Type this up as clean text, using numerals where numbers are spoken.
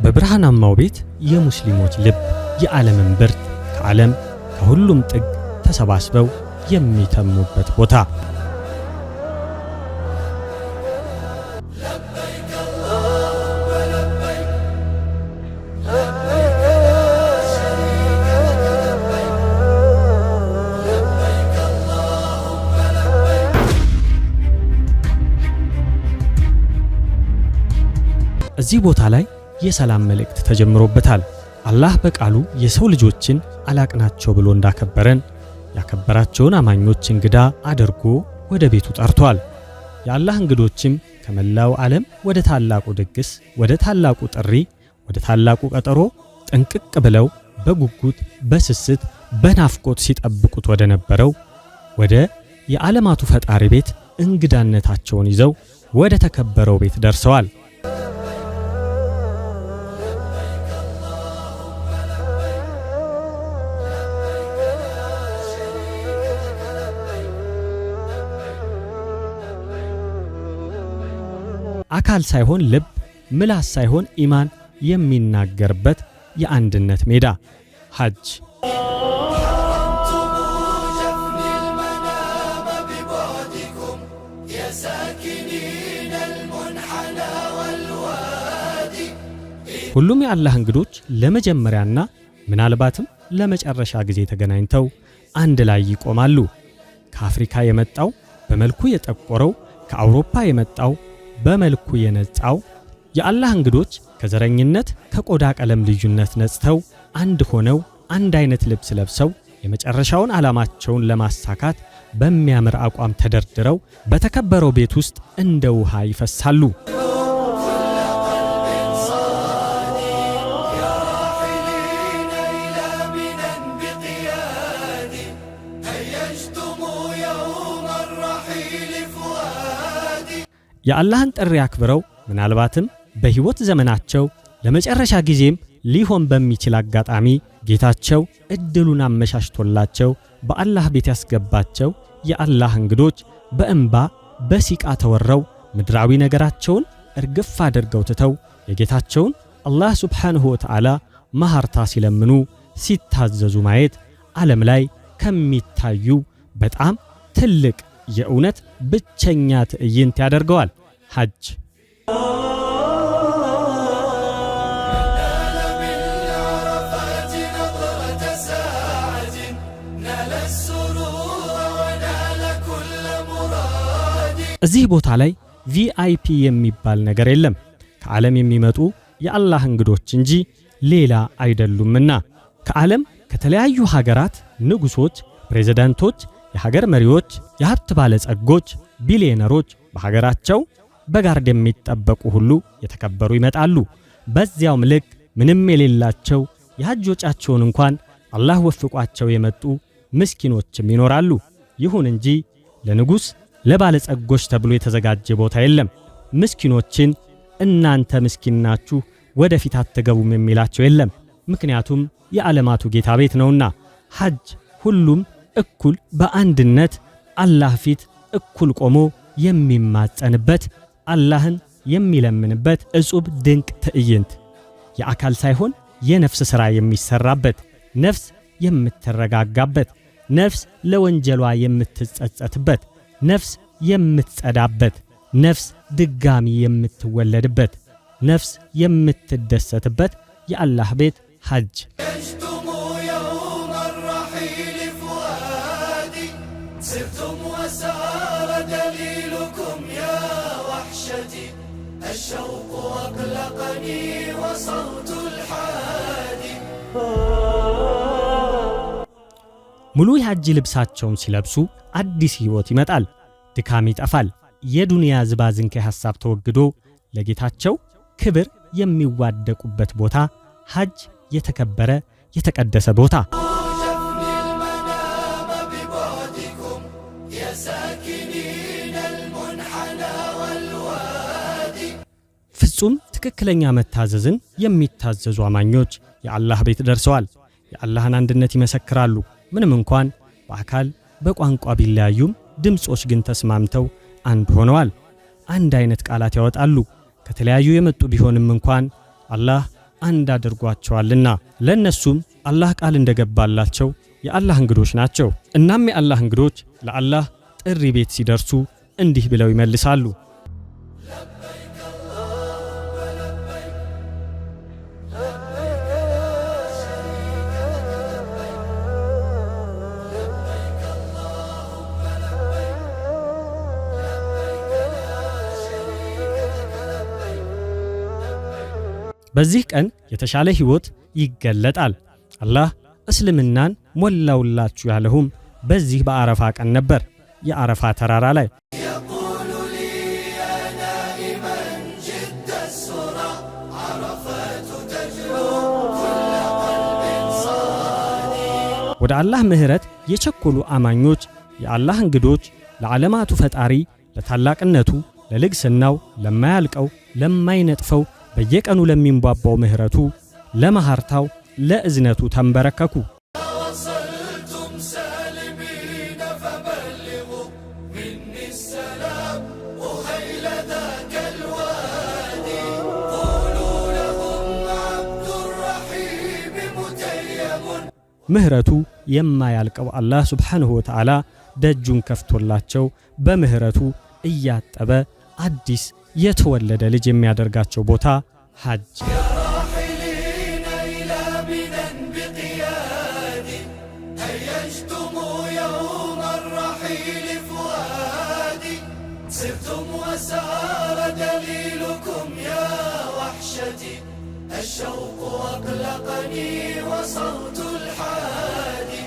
በብርሃናማው ቤት የሙስሊሞች ልብ የዓለምን ብርት ከዓለም ከሁሉም ጥግ ተሰባስበው የሚተሙበት ቦታ። እዚህ ቦታ ላይ የሰላም መልእክት ተጀምሮበታል። አላህ በቃሉ የሰው ልጆችን አላቅናቸው ብሎ እንዳከበረን ያከበራቸውን አማኞች እንግዳ አድርጎ ወደ ቤቱ ጠርቷል። የአላህ እንግዶችም ከመላው ዓለም ወደ ታላቁ ድግስ፣ ወደ ታላቁ ጥሪ፣ ወደ ታላቁ ቀጠሮ ጥንቅቅ ብለው በጉጉት በስስት በናፍቆት ሲጠብቁት ወደ ነበረው ወደ የዓለማቱ ፈጣሪ ቤት እንግዳነታቸውን ይዘው ወደ ተከበረው ቤት ደርሰዋል። አካል ሳይሆን ልብ፣ ምላስ ሳይሆን ኢማን የሚናገርበት የአንድነት ሜዳ ሐጅ። ሁሉም የአላህ እንግዶች ለመጀመሪያና ምናልባትም ለመጨረሻ ጊዜ ተገናኝተው አንድ ላይ ይቆማሉ። ከአፍሪካ የመጣው በመልኩ የጠቆረው፣ ከአውሮፓ የመጣው በመልኩ የነጻው የአላህ እንግዶች ከዘረኝነት ከቆዳ ቀለም ልዩነት ነጽተው አንድ ሆነው አንድ አይነት ልብስ ለብሰው የመጨረሻውን ዓላማቸውን ለማሳካት በሚያምር አቋም ተደርድረው በተከበረው ቤት ውስጥ እንደ ውሃ ይፈሳሉ። የአላህን ጥሪ አክብረው ምናልባትም በሕይወት ዘመናቸው ለመጨረሻ ጊዜም ሊሆን በሚችል አጋጣሚ ጌታቸው እድሉን አመሻሽቶላቸው በአላህ ቤት ያስገባቸው የአላህ እንግዶች በእንባ በሲቃ ተወረው ምድራዊ ነገራቸውን እርግፍ አድርገው ትተው የጌታቸውን አላህ ሱብሓነሁ ወተዓላ መሐርታ ሲለምኑ ሲታዘዙ ማየት ዓለም ላይ ከሚታዩ በጣም ትልቅ የእውነት ብቸኛ ትዕይንት ያደርገዋል ሐጅ። እዚህ ቦታ ላይ ቪአይፒ የሚባል ነገር የለም። ከዓለም የሚመጡ የአላህ እንግዶች እንጂ ሌላ አይደሉምና ከዓለም ከተለያዩ ሀገራት ንጉሶች፣ ፕሬዝዳንቶች፣ የሀገር መሪዎች፣ የሀብት ባለጸጎች፣ ቢሊዮነሮች በሀገራቸው በጋርድ የሚጠበቁ ሁሉ የተከበሩ ይመጣሉ። በዚያውም ልክ ምንም የሌላቸው የሐጅ ወጫቸውን እንኳን አላህ ወፍቋቸው የመጡ ምስኪኖችም ይኖራሉ። ይሁን እንጂ ለንጉስ ለባለጸጎች ተብሎ የተዘጋጀ ቦታ የለም። ምስኪኖችን እናንተ ምስኪን ናችሁ ወደፊት አትገቡም የሚላቸው የለም። ምክንያቱም የዓለማቱ ጌታ ቤት ነውና። ሐጅ ሁሉም እኩል በአንድነት አላህ ፊት እኩል ቆሞ የሚማጸንበት አላህን የሚለምንበት እጹብ ድንቅ ትዕይንት፣ የአካል ሳይሆን የነፍስ ሥራ የሚሰራበት፣ ነፍስ የምትረጋጋበት፣ ነፍስ ለወንጀሏ የምትጸጸትበት፣ ነፍስ የምትጸዳበት፣ ነፍስ ድጋሚ የምትወለድበት፣ ነፍስ የምትደሰትበት የአላህ ቤት ሐጅ። الشوق أقلقني وصوت الحادي ሙሉ የሐጅ ልብሳቸውን ሲለብሱ አዲስ ሕይወት ይመጣል፣ ድካም ይጠፋል። የዱንያ ዝባዝንኬ ሐሳብ ተወግዶ ለጌታቸው ክብር የሚዋደቁበት ቦታ ሐጅ የተከበረ የተቀደሰ ቦታ። ፍጹም ትክክለኛ መታዘዝን የሚታዘዙ አማኞች የአላህ ቤት ደርሰዋል። የአላህን አንድነት ይመሰክራሉ። ምንም እንኳን በአካል በቋንቋ ቢለያዩም ድምጾች ግን ተስማምተው አንድ ሆነዋል። አንድ አይነት ቃላት ያወጣሉ። ከተለያዩ የመጡ ቢሆንም እንኳን አላህ አንድ አድርጓቸዋልና ለነሱም አላህ ቃል እንደገባላቸው የአላህ እንግዶች ናቸው። እናም የአላህ እንግዶች ለአላህ ጥሪ ቤት ሲደርሱ እንዲህ ብለው ይመልሳሉ። በዚህ ቀን የተሻለ ሕይወት ይገለጣል። አላህ እስልምናን ሞላውላችሁ ያለውም በዚህ በአረፋ ቀን ነበር። የአረፋ ተራራ ላይ ወደ አላህ ምህረት የቸኮሉ አማኞች የአላህ እንግዶች ለዓለማቱ ፈጣሪ ለታላቅነቱ፣ ለልግስናው፣ ለማያልቀው፣ ለማይነጥፈው በየቀኑ ለሚንቧባው ምህረቱ፣ ለመሃርታው፣ ለእዝነቱ ተንበረከኩ። ምህረቱ የማያልቀው አላህ ሱብሓነሁ ወተዓላ ደጁን ከፍቶላቸው በምህረቱ እያጠበ አዲስ የተወለደ ልጅ የሚያደርጋቸው ቦታ ሐጅ። الشوق أقلقني وصوت الحادي